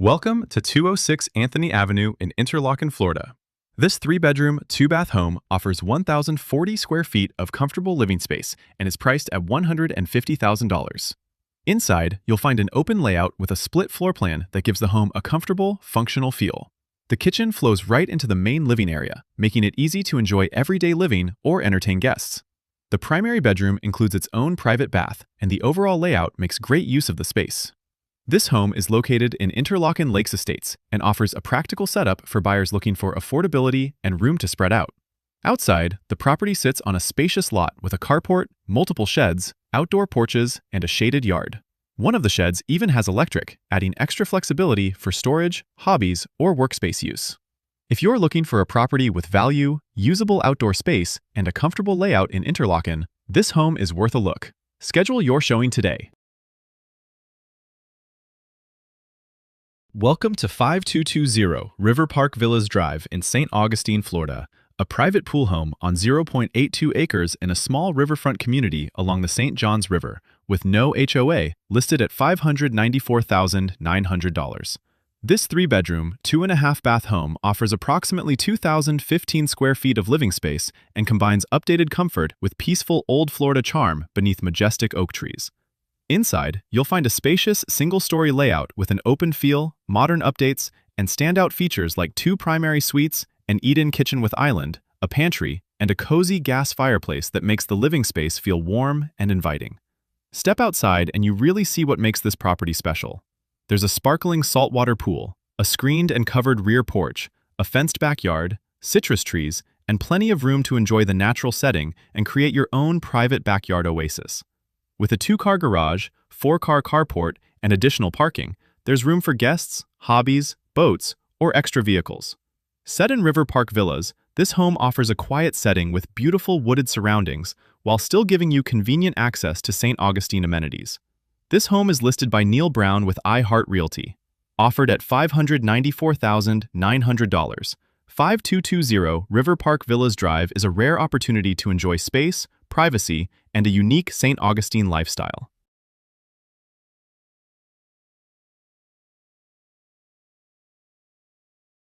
Welcome to 206 Anthony Avenue in Interlachen, Florida. This 3-bedroom, 2-bath home offers 1,040 square feet of comfortable living space and is priced at $150,000. Inside, you'll find an open layout with a split floor plan that gives the home a comfortable, functional feel. The kitchen flows right into the main living area, making it easy to enjoy everyday living or entertain guests. The primary bedroom includes its own private bath, and the overall layout makes great use of the space. This home is located in Interlachen Lakes Estates and offers a practical setup for buyers looking for affordability and room to spread out. Outside, the property sits on a spacious lot with a carport, multiple sheds, outdoor porches, and a shaded yard. One of the sheds even has electric, adding extra flexibility for storage, hobbies, or workspace use. If you're looking for a property with value, usable outdoor space, and a comfortable layout in Interlachen, this home is worth a look. Schedule your showing today. Welcome to 5220 River Park Villas Drive in St. Augustine, Florida, a private pool home on 0.82 acres in a small riverfront community along the St. Johns River, with no HOA, listed at $594,900. This 3-bedroom, 2.5-bath home offers approximately 2,015 square feet of living space and combines updated comfort with peaceful old Florida charm beneath majestic oak trees. Inside, you'll find a spacious single-story layout with an open feel, modern updates, and standout features like 2 primary suites, an eat-in kitchen with island, a pantry, and a cozy gas fireplace that makes the living space feel warm and inviting. Step outside and you really see what makes this property special. There's a sparkling saltwater pool, a screened and covered rear porch, a fenced backyard, citrus trees, and plenty of room to enjoy the natural setting and create your own private backyard oasis. With a 2-car garage, 4-car carport, and additional parking, there's room for guests, hobbies, boats, or extra vehicles. Set in River Park Villas, this home offers a quiet setting with beautiful wooded surroundings while still giving you convenient access to St. Augustine amenities. This home is listed by Neal with iHeart Realty, offered at $594,900. 5220 River Park Villas Drive is a rare opportunity to enjoy space, privacy, and a unique St. Augustine lifestyle.